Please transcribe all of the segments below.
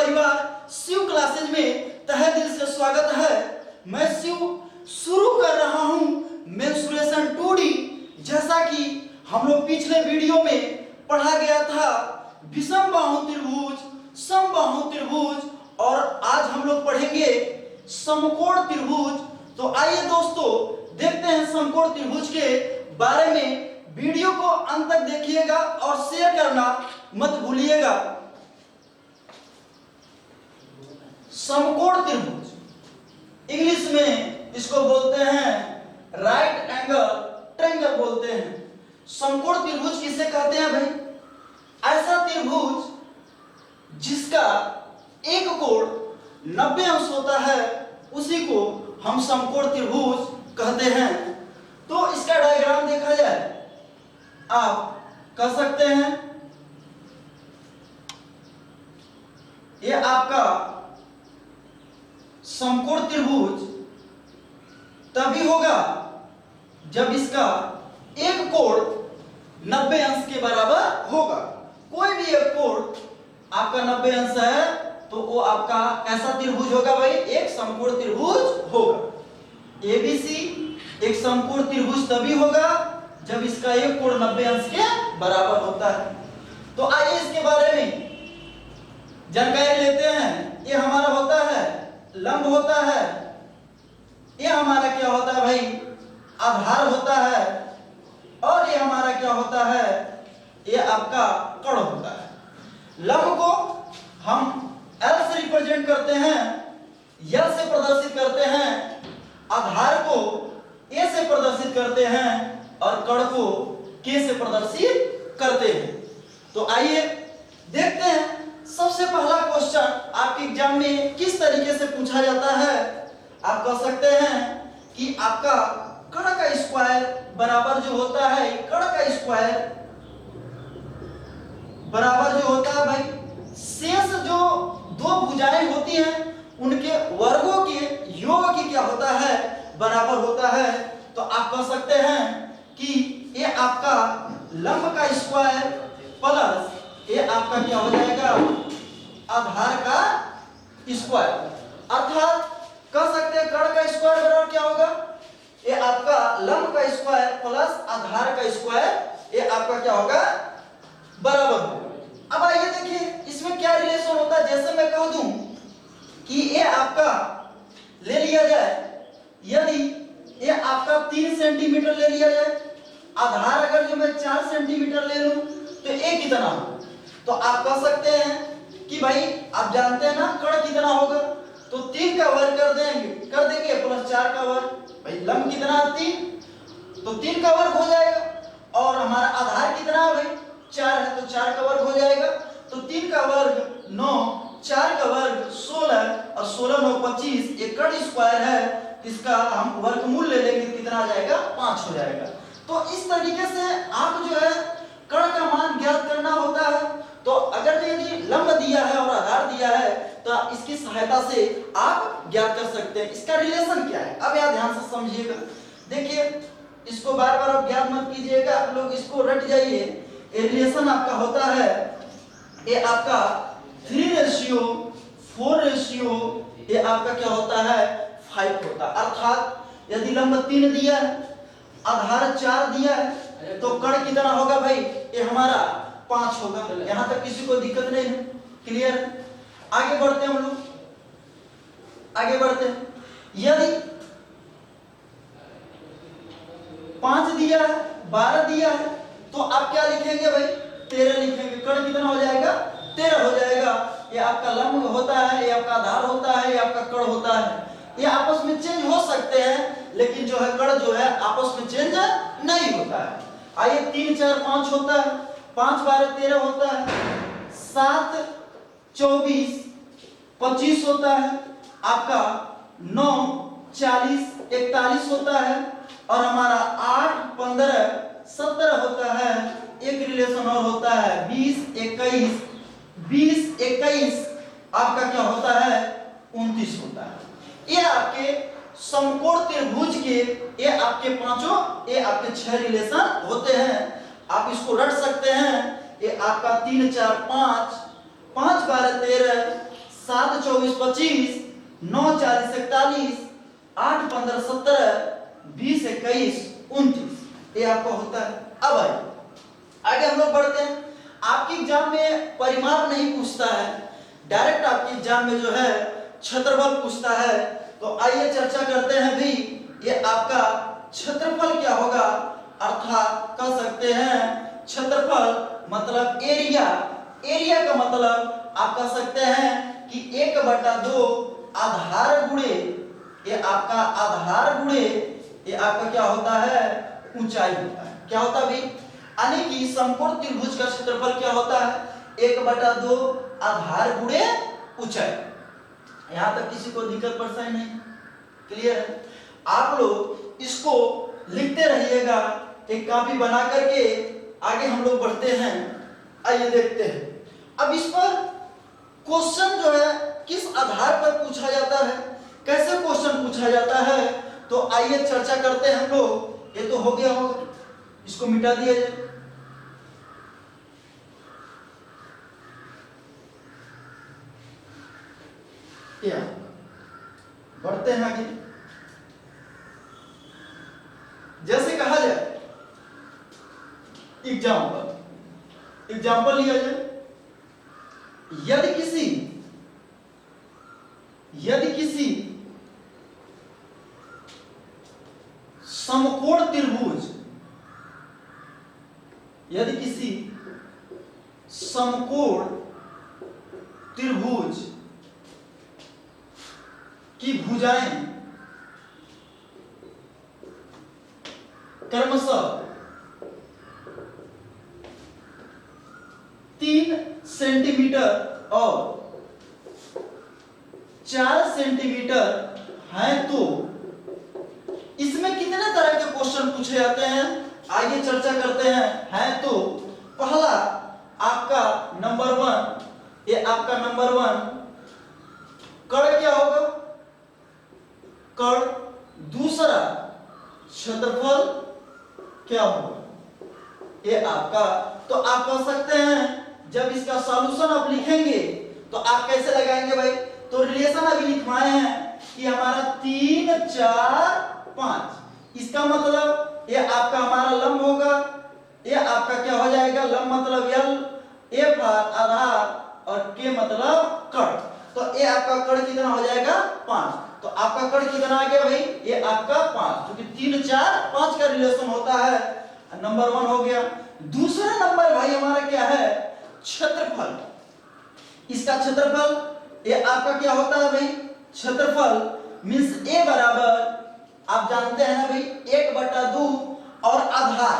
परिवार शिव क्लासेज में तहे दिल से स्वागत है। मैं शिव शुरू कर रहा हूं मेंस्ट्रुएशन 2D। जैसा कि हम लोग पिछले वीडियो में पढ़ा गया था विषम बाहु त्रिभुज, समबाहु त्रिभुज, और आज हम लोग पढ़ेंगे समकोण त्रिभुज। तो आइए दोस्तों देखते हैं समकोण त्रिभुज के बारे में। वीडियो को अंत तक देखिएगा और शेयर करना मत भूलिएगा। समकोण त्रिभुज इंग्लिश में इसको बोलते हैं राइट एंगल ट्रायंगल बोलते हैं। समकोण त्रिभुज किसे कहते हैं भाई? ऐसा त्रिभुज जिसका एक कोण 90 अंश होता है उसी को हम समकोण त्रिभुज कहते हैं। तो इसका डायग्राम देखा जाए, आप कह सकते हैं ये आपका समकोण त्रिभुज तभी होगा जब इसका एक कोण 90 अंश के बराबर होगा। कोई भी एक कोण आपका 90 अंश है तो वो आपका कैसा त्रिभुज होगा भाई? एक समकोण त्रिभुज होगा। एबीसी एक समकोण त्रिभुज तभी होगा जब इसका एक कोण 90 अंश के बराबर होता है। तो आइए इसके बारे में जानकारी लेते हैं। ये हमारा होता है लंब होता है, ये हमारा क्या होता है भाई? आधार होता है, और ये हमारा क्या होता है? ये आपका कर्ण होता है। लंब को हम L से रिप्रेजेंट करते हैं, L से प्रदर्शित करते हैं, आधार को A से प्रदर्शित करते हैं और कर्ण को K से प्रदर्शित करते हैं। तो आइए देखते हैं सबसे पहला क्वेश्चन आपके एग्जाम में किस तरीके से पूछा जाता है। आप कह सकते हैं कि आपका कर्ण का स्क्वायर बराबर जो होता है, कर्ण का स्क्वायर बराबर जो होता है भाई शेष जो दो भुजाएं होती हैं उनके वर्गों के योग की क्या होता है? बराबर होता है। तो आप कह सकते हैं कि ये आपका लंब का स्क्वायर प्लस ये आपका क्या हो जाएगा? आधार का स्क्वायर। अर्थात कह सकते हैं कर्ण का स्क्वायर बराबर क्या होगा? ये आपका लंब का स्क्वायर प्लस आधार का स्क्वायर, ये आपका क्या होगा? बराबर होगा। अब आइए देखिए इसमें क्या रिलेशन होता है। जैसे मैं कह दूं कि ये आपका ले लिया जाए, यदि ये आपका 3 सेंटीमीटर ले लिया जाए, आधार अगर जो मैं 4 सेंटीमीटर ले लूं तो ये कितना होगा? तो आप कह सकते हैं कि भाई आप जानते हैं ना कर्ण कितना होगा, तो 3 का वर्ग कर देंगे प्लस 4 का वर्ग। भाई लंब कितना है? 3, तो 3 का वर्ग हो जाएगा। और हमारा आधार कितना है भाई? 4 है, तो 4 का वर्ग हो जाएगा। तो 3 का वर्ग 9, 4 का वर्ग 16 और 16 9 25। एक कर्ण स्क्वायर है, इसका हम वर्गमूल ले लेंगे कितना आ जाएगा? 5 हो जाएगा। तो इस तरीके से आप जो है कर्ण का मान ज्ञात करना होता है। तो अगर यदि लंब दिया है और आधार दिया है तो इसकी सहायता से आप ज्ञात कर सकते हैं। इसका रिलेशन क्या है अब यहाँ ध्यान से समझिएगा। देखिए इसको बार बार आप ज्ञात मत कीजिएगा, आप लोग इसको रट जाइए। ये रिलेशन आपका होता है, ये आपका 3:4, ये आपका क्या होता है? 5 होता है। अर्थात यदि लंब 3 दिया है, आधार 4 दिया है, तो कर्ण कितना होगा भाई? ये हमारा 5 होगा। यहां तक किसी को दिक्कत नहीं है? क्लियर है? आगे बढ़ते हैं हम लोग, आगे बढ़ते हैं। यदि 5 दिया है, 12 दिया है, तो आप क्या लिखेंगे भाई? 13 लिखेंगे। कर्ण कितना हो जाएगा? 13 हो जाएगा। ये आपका लंब होता है, ये आपका आधार होता है, ये आपका कर्ण होता है। ये आपस में चेंज हो सकते हैं, लेकिन जो है कर्ण जो है आपस में चेंज नहीं होता है। आइए 3 4 5 होता है, 5 12 13 होता है, 7 24 25 होता है, आपका 9 40 41 होता है, और हमारा 8 15 17 होता है। एक रिलेशन और होता है 20 21 आपका क्या होता है? 29 होता है। ये आपके समकोण त्रिभुज के ये आपके पांचों, ये आपके 6 रिलेशन होते हैं। आप इसको रट सकते हैं। ये आपका 3 4 5, 5 12 13, 24 25, 9 40 41, 8 15 17, 20 21 29, ये आपका होता है। अब आगे हम लोग बढ़ते हैं। आपके एग्जाम में परिमाप नहीं पूछता है, डायरेक्ट आपके एग्जाम में जो है क्षेत्रफल पूछता है। तो आइए चर्चा करते हैं भी, ये आपका क्षेत्रफल क्या होगा, अर्थात कह सकते हैं क्षेत्रफल मतलब एरिया। एरिया का मतलब आप कह सकते हैं कि 1/2 आधार गुणे, ये आपका आधार गुणे ये आपका क्या होता है, ऊंचाई होता है। क्या होता है भाई, यानी कि समकोण त्रिभुज का क्षेत्रफल क्या होता है, 1/2 आधार गुणे ऊंचाई। यहां तक किसी को दिक्कत परेशानी नहीं, क्लियर है। आप लोग इसको लिखते रहिएगा, एक कॉपी बना करके आगे हम लोग बढ़ते हैं। आइए देखते हैं अब इस पर क्वेश्चन जो है किस आधार पर पूछा जाता है, कैसे क्वेश्चन पूछा जाता है, तो आइए चर्चा करते हैं हम लोग। ये तो हो गया होगा, इसको मिटा दिया जाए। या बढ़ते हैं आगे। जैसे कहा जाए एग्जाम्पल लिया जाए, यदि किसी समकोण त्रिभुज, यदि किसी समकोण त्रिभुज की भुजाएं क्रमशः 3 सेंटीमीटर और 4 सेंटीमीटर है, तो इसमें कितने तरह के क्वेश्चन पूछे जाते हैं, आइए चर्चा करते हैं। तो पहला आपका नंबर 1, ये आपका नंबर 1 कर्ण क्या होगा, कर्ण। दूसरा क्षेत्रफल क्या होगा, ये आपका। तो आप कह सकते हैं जब इसका सॉल्यूशन आप लिखेंगे तो आप कैसे लगाएंगे भाई, तो रिलेशन अभी लिखवाए हैं कि हमारा 3 4 5, इसका मतलब ये आपका हमारा लंब होगा, ये आपका क्या हो जाएगा, लंब मतलब एल, ए पर आधार और के मतलब कर्ण। तो ये आपका कर्ण कितना हो जाएगा, 5। तो आपका कर्ण कितना आ गया भाई, ये आपका 5, क्योंकि 3 4 5 का रिलेशन होता है। नंबर 1 हो गया। दूसरा नंबर भाई हमारा क्या है, क्षेत्रफल। इसका क्षेत्रफल ये आपका क्या होता है भाई, क्षेत्रफल मींस ए बराबर आप जानते हैं ना भाई 1/2 और आधार।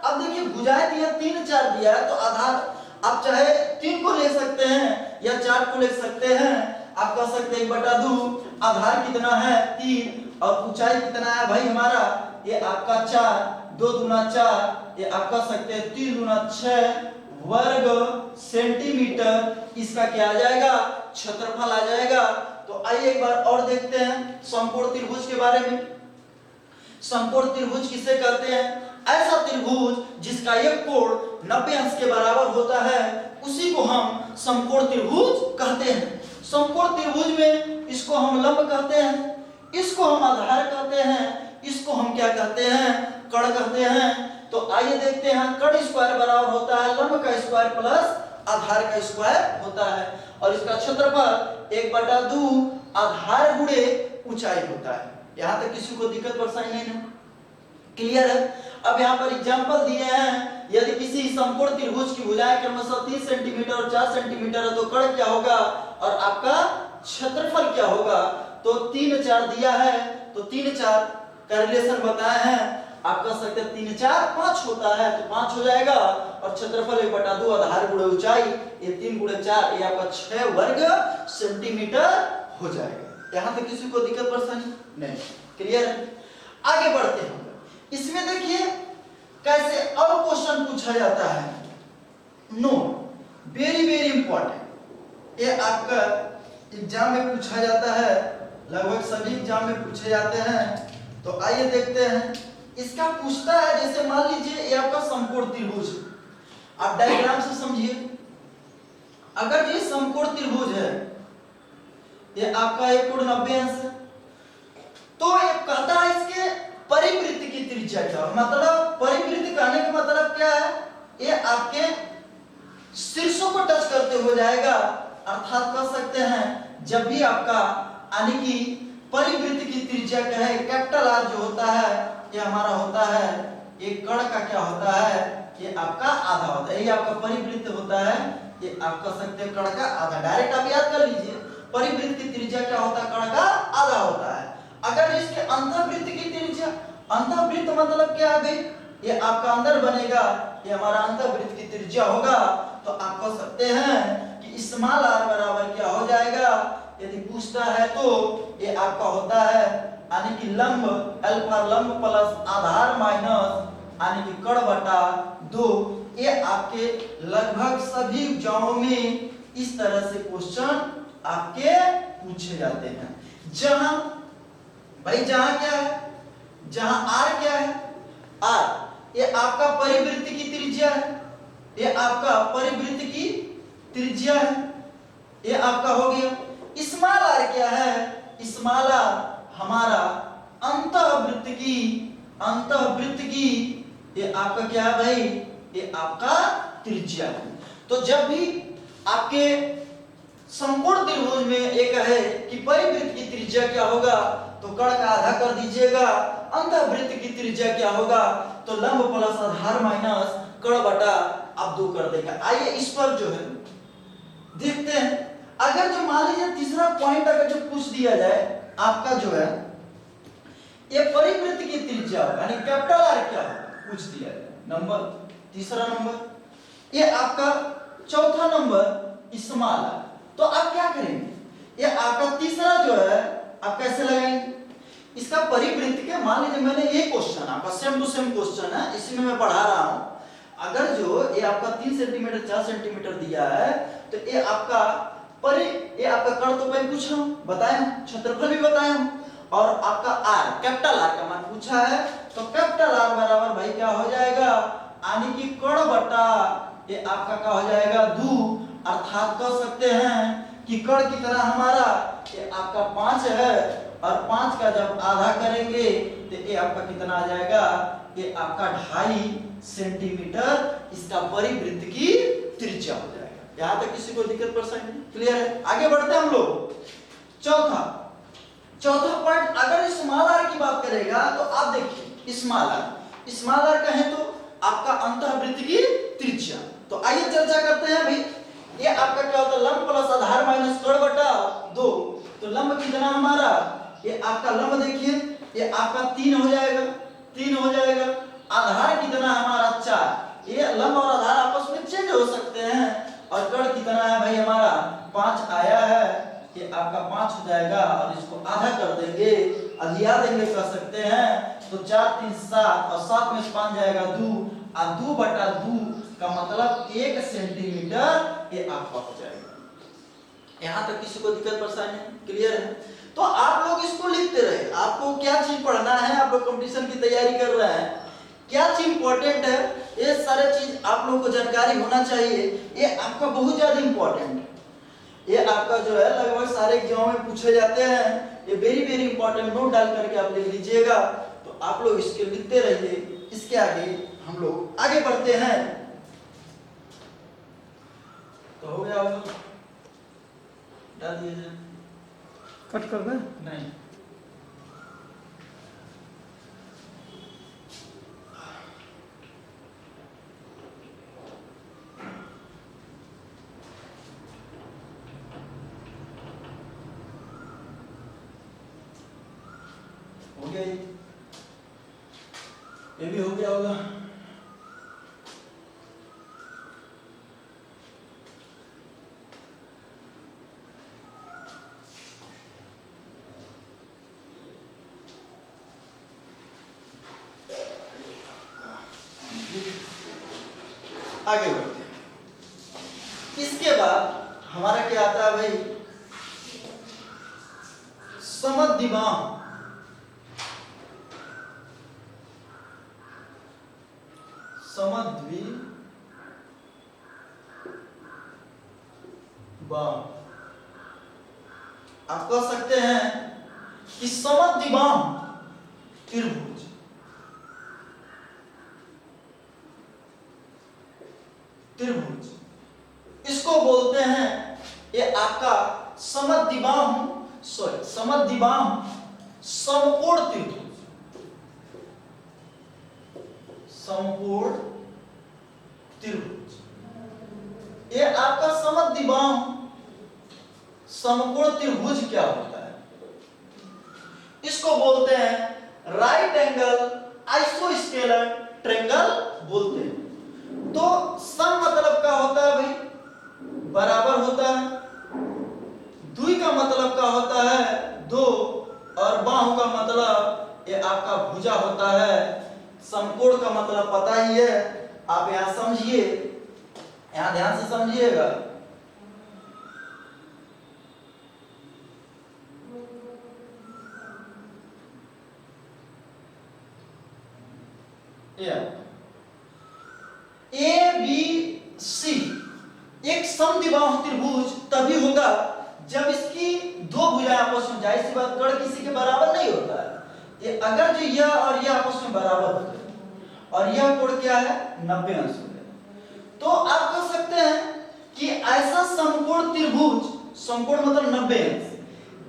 अब देखिए भुजाएं दिया 3 4 दिया है, तो आधार आप चाहे 3 को ले सकते हैं या 4 को ले सकते हैं। आप कह सकते हैं 1/2, आधार कितना है 3 और ऊंचाई कितना है भाई हमारा, ये आपका 4, 2 दूना 4, ये आप कह सकते हैं 3 दूना 6 वर्ग सेंटीमीटर। इसका क्या आ जाएगा, क्षेत्रफल आ जाएगा। तो आइए एक बार और देखते हैं समकोण त्रिभुज के बारे में। समकोण त्रिभुज किसे कहते हैं, ऐसा त्रिभुज जिसका एक कोण 90 अंश के बराबर होता है, उसी को हम समकोण त्रिभुज कहते हैं। समकोण त्रिभुज में इसको हम लंब कहते हैं, इसको हम आधार कहते हैं, इसको हम क्या कहते हैं, कर्ण कहते हैं। तो आइए देखते हैं, कर्ण स्क्वायर बराबर होता है लंब का स्क्वायर प्लस आधार का स्क्वायर होता है, और इसका क्षेत्रफल 1/2 आधार गुणे ऊंचाई होता है। यहां तक किसी को दिक्कत परेशानी नहीं है, क्लियर है। अब यहाँ पर एग्जांपल दिए हैं, यदि किसी समकोण त्रिभुज की भुजाएं क्रमशः 30 सेंटीमीटर और 4 सेंटीमीटर है, तो कर्ण क्या होगा और आपका क्षेत्रफल क्या होगा। तो 3 4 दिया है, तो 3 4 का रिलेशन बताए हैं। आप कह सकते हैं 3 4 5 होता है, तो 5 हो जाएगा, और क्षेत्रफल 1/2 आधार गुणे ऊंचाई, ये 3 गुणे 4 ये आपका 6 वर्ग सेंटीमीटर हो जाएगा। यहां तक किसी को दिक्कत परेशानी नहीं, क्लियर है। आगे बढ़ते हैं, इसमें देखिए कैसे और क्वेश्चन पूछा जाता है। नो, वेरी इंपॉर्टेंट, ये आपका एग्जाम में पूछा जाता है, लगभग सभी एग्जाम में पूछे जाते हैं। तो आइए देखते हैं, इसका पूछता है जैसे मान लीजिए ये आपका समकोण त्रिभुज, आप डायग्राम से समझिए। अगर ये समकोण त्रिभुज है, ये आपका 1 कोण 90 अंश है। तो ये कहता है इसके परिवृत्त की त्रिज्या क्या है, मतलब परिवृत्त कहने का मतलब क्या है, ये आपके शीर्षों को टच करते हो जाएगा, अर्थात कह सकते हैं जब भी आपका यानी कि परिवृत्त की त्रिज्या क्या है, कैपिटल आर जो होता है ये हमारा होता है एक कण का क्या होता है, ये आपका आधा होता है, ये आपका परिवृत्त होता है, ये आप कह सकते हैं कण का आधा। डायरेक्ट आप याद कर लीजिए परिवृत्त की त्रिज्या क्या होता है, कण का आधा होता है। अगर इसके अंतःवृत्त की त्रिज्या, अंतःवृत्त मतलब क्या है भाई, ये आपका अंदर बनेगा, ये हमारा अंतःवृत्त की त्रिज्या होगा, तो आप कह सकते हैं कि स्मॉल आर बराबर क्या हो जाएगा, यदि पूछता है तो ये आपका होता है यानी कि लंब अल्फा लंब प्लस आधार माइनस यानी कि कण बटा 2। ये आपके लगभग सभी एग्जामों में इस तरह से क्वेश्चन आपके पूछे जाते हैं। जहां भाई जहां क्या है, जहां आर क्या है, आर ये आपका परिवृत्त की त्रिज्या है, ये आपका परिवृत्त की त्रिज्या है, ये आपका हो गया। स्मॉल आर क्या है, स्मॉल आर हमारा अंतःवृत्त की ये आपका क्या है भाई, ये आपका त्रिज्या है। तो जब भी आपके संपूर्ण त्रिभुज में एक है कि परिवृत्त की त्रिज्या क्या होगा, तो कण का आधा कर दीजिएगा, अंतःवृत्त की त्रिज्या क्या होगा, तो लंब प्लस आधार माइनस कण बटा आप 2 कर देगा। आइए इस पर जो है देखते हैं, अगर जो मान लीजिए तीसरा पॉइंट अगर जो पूछ दिया जाए आपका जो है ये परिवृत्त की त्रिज्या यानी कैपिटल आर क्या है पूछ दिया जाए, नंबर तीसरा नंबर, ये आपका चौथा नंबर स्मॉल आर, तो आप क्या करेंगे, ये आपका तीसरा जो है आप कैसे लगाएंगे, इसका परिवृत्त के मान लीजिए मैंने ये क्वेश्चन आपका सेम टू सेम क्वेश्चन है, इसी में मैं पढ़ा रहा हूं। अगर जो ये आपका 3 सेंटीमीटर 4 सेंटीमीटर दिया है, तो ये आपका ये आपका कण तो मैं पूछ रहा हूं, बताया हूं, क्षेत्रफल भी बताया हूं, और आपका आर कैपिटल आर का मान पूछा है, तो कैपिटल आर बराबर भाई क्या हो जाएगा, यानी कि कण बटा ये आपका क्या हो जाएगा 2, अर्थात कह सकते हैं कि कण की तरह हमारा ये आपका 5 है, और 5 का जब आधा करेंगे तो ये आपका कितना आ जाएगा, ये आपका 2.5 सेंटीमीटर इसका परिवृत्त की त्रिज्या हो जाएगा। यहां तक किसी को दिक्कत परेशानी क्लियर है? आगे बढ़ते हैं हम लोग। चौथा पॉइंट, अगर स्मॉल आर की बात करेगा तो आप देखिए स्मॉल आर कहें तो आपका अंतःवृत्त की त्रिज्या, तो आइए चर्चा करते हैं भाई, ये आपका क्या होता है लंब प्लस आधार माइनस कण बटा 2, तो लंब कितना हमारा, ये आपका लंब देखिए ये आपका 3 हो जाएगा, आधार कितना हमारा 4, ये लंब और आधार आपस में चेंज हो सकते हैं, और कण कितना है भाई हमारा 5 आया है, ये आपका 5 हो जाएगा, और इसको आधा कर देंगे, अधिया देंगे कर सकते हैं, तो 4 3 7 और 7 में से 5 जाएगा 2, और 2 बटा 2 का मतलब 1 सेंटीमीटर ये आपका हो जाएगा। यहां तक किसी को दिक्कत परेशानी क्लियर है? तो आप लोग इसको लिखते रहे, आपको क्या चीज पढ़ना है, आप लोग कंपटीशन की तैयारी कर रहे हैं, क्या चीज इंपॉर्टेंट है, ये सारे चीज आप लोगों को जानकारी होना चाहिए, ये आपका बहुत ज्यादा इंपॉर्टेंट है, ये आपका जो है लगभग सारे एग्जाम में पूछे जाते हैं, ये वेरी इंपॉर्टेंट, नोट डाल करके आप लिख लीजिएगा, तो आप लोग इसके लिखते रहिए। इसके आगे हम लोग आगे बढ़ते हैं, तो हो गया डाल दीजिए, कट कर दें? नहीं हो गया, ये भी हो गया होगा। आगे बढ़ते हैं। इसके बाद हमारा क्या आता है भाई, समद्विबाहु, आप कह सकते हैं कि समद्विबाहु त्रिभुज। त्रिभुज इसको बोलते हैं, ये आपका समद्विबाहु समकोण त्रिभुज। समकोण त्रिभुज ये आपका समद्विबाहु समकोण त्रिभुज क्या होता है? इसको बोलते हैं राइट एंगल आइसोस्केलर ट्रायंगल बोलते हैं। तो सम मतलब क्या होता है भाई? बराबर होता है। द्वि का मतलब क्या होता है? दो। और बाहु का मतलब ये आपका भुजा होता है। समकोण का मतलब पता ही है, आप यहां समझिए, यहां ध्यान से समझिएगा। ए बी सी एक समद्विबाहु त्रिभुज तभी होगा जब इसकी दो भुजाएं आपस में, जाहिर सी बात, कर्ण किसी के बराबर नहीं होता है। ये अगर जो यह और यह आपस में बराबर होते हैं और यह कोण क्या है? 90 अंश हो गया, तो आप कह सकते हैं कि ऐसा समकोण त्रिभुज, समकोण मतलब 90 अंश,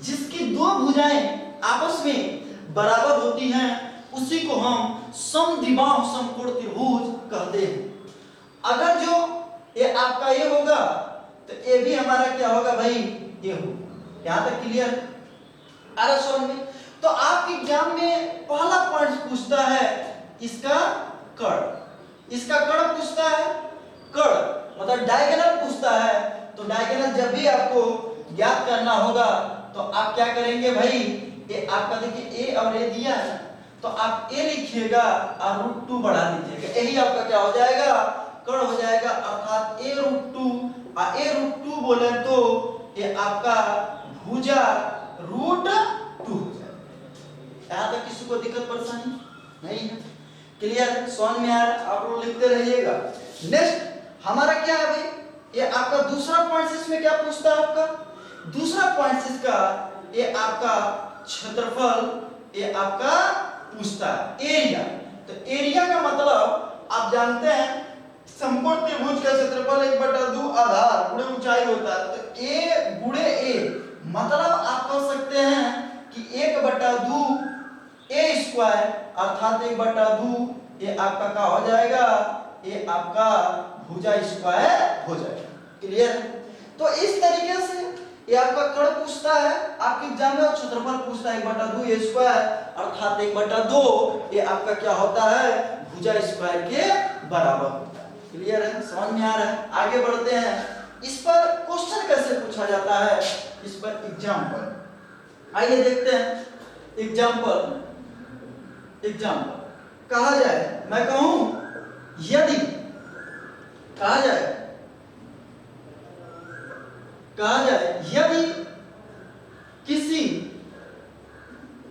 जिसकी दो भुजाएं आपस में बराबर होती हैं, उसी को हम समद्विबाहु समकोण त्रिभुज कहते हैं। अगर जो ये आपका ये होगा तो ये भी हमारा क्या होगा भाई? ये हो। यहां तक क्लियर? अरे समझ में? तो आपके एग्जाम में पहला पॉइंट पूछता है इसका कर्ण, इसका कर्ण पूछता है, कर्ण मतलब डायगोनल पूछता है। तो डायगोनल जब भी आपको ज्ञात करना होगा तो आप क्या करेंगे भाई? ये आपका देखिए ए और ए दिया है, तो आप ए लिखिएगा और √2 बढ़ा दीजिएगा, यही आपका क्या हो जाएगा? कर्ण हो जाएगा। अर्थात a √2, और a √2 बोले तो ये आपका भुजा √2 हो जाएगा। यहां तक किसी को दिक्कत परेशानी नहीं है? क्लियर है? समझ में आ रहा है? आप लोग लिखते रहिएगा। नेक्स्ट हमारा क्या है भाई? ये आपका दूसरा पॉइंट इसमें क्या पूछता है? आपका दूसरा पॉइंट इसका ये आपका क्षेत्रफल, ये आपका पूछता है एरिया। तो एरिया का मतलब आप जानते हैं समकोण त्रिभुज का क्षेत्रफल 1/2 आधार गुणे ऊंचाई होता है। तो a गुणे a मतलब आप कह सकते हैं कि 1/2 a स्क्वायर अर्थात 1/2 ये आपका क्या हो जाएगा? ये आपका भुजा स्क्वायर हो जाएगा। क्लियर है? तो इस तरीके से ये आपका कर्ण पूछता है आपके एग्जाम में, और क्षेत्रफल पूछता है 1/2 a स्क्वायर अर्थात 1/2 ये आपका क्या होता है? भुजा स्क्वायर के बराबर होता है। क्लियर है? समझ में आ रहा है? आगे बढ़ते हैं। इस पर क्वेश्चन कैसे पूछा जाता है, इस पर एग्जांपल आइए देखते हैं। एग्जांपल कहा जाए, मैं कहूं यदि, कहा जाए यदि किसी,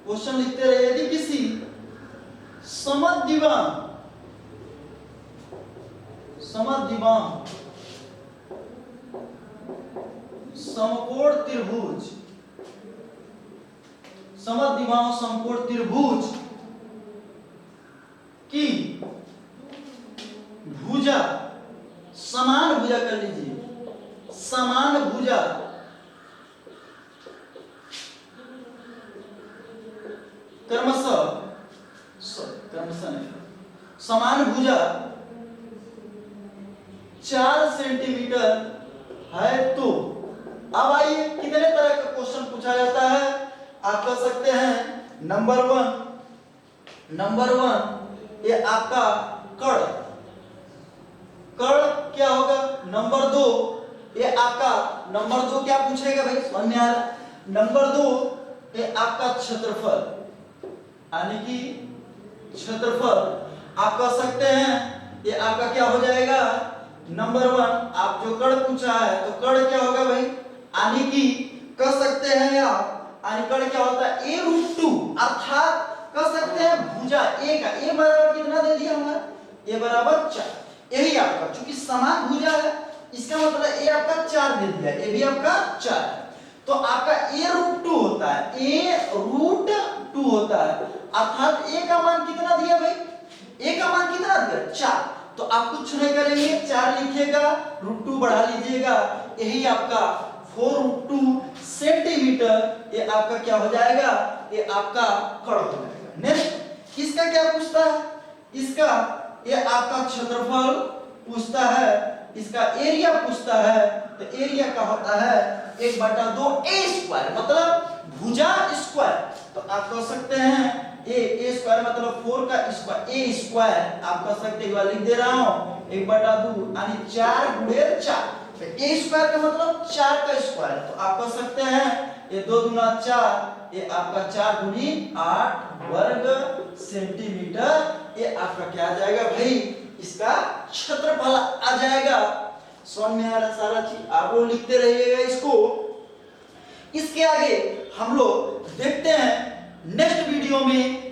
क्वेश्चन लिखते रहे, यदि किसी समद्विबाहु समकोण त्रिभुज, समद्विबाहु समकोण त्रिभुज की भुजा, समान भुजा कर लीजिए, समान भुजा क्रमशः नहीं, समान भुजा 4 सेंटीमीटर है तो, अब आइए कितने तरह का क्वेश्चन पूछा जाता है? आप कह सकते हैं नंबर वन ये आपका कर्ण क्या होगा? नंबर 2 ये आपका, नंबर 2 क्या पूछेगा भाई? समझ में आ रहा? नंबर 2 ये आपका क्षेत्रफल, यानी कि क्षेत्रफल आप कह सकते हैं ये आपका क्या हो जाएगा? नंबर 1 आप जो कर्ण पूछा है तो कर्ण क्या होगा भाई? यानी कि कह सकते हैं आप, यानी कर्ण क्या होता है? a √2 अर्थात कह सकते हैं भुजा a का, a बराबर कितना दे दिया हमारा? a बराबर 4। यही आपका, चूंकि समान भुजा है इसका मतलब a आपका 4 दे दिया, a भी आपका 4 है। तो आपका a रूट 2 होता है, a रूट 2 होता है, अर्थात a का मान कितना दिया भाई, a का मान कितना दिया 4। तो आप कुछ नहीं करेंगे, 4 लिखिएगा, रूट 2 बढ़ा लीजिएगा, यही आपका 4 रूट 2 सेंटीमीटर, ये आपका क्या हो जाएगा, ये आपका कड़ हो जाएगा। नेक्स्ट इसका क्या पूछता है, इसका ये आपका क्षेत्रफल पूछता है, इसका एरिया पूछता है। तो एरिया का होता है 1/2 a स्क्वायर, मतलब भुजा स्क्वायर। तो आप कह सकते हैं a स्क्वायर मतलब 4 का स्क्वायर, a स्क्वायर आप कह सकते हैं, लिख दे रहा हूं 1/2 यानी 4 गुणे 4। तो a स्क्वायर का मतलब 4 का स्क्वायर। तो आप कह सकते हैं ये 2 दूना 4, ये आपका 4 गुनी 8 वर्ग सेंटीमीटर, ये आपका क्या आ जाएगा भाई, इसका क्षेत्रफल आ जाएगा। समझ में आ रहा सारा चीज, आप लोग लिखते रहिएगा इसको। इसके आगे हम लोग देखते हैं नेक्स्ट वीडियो में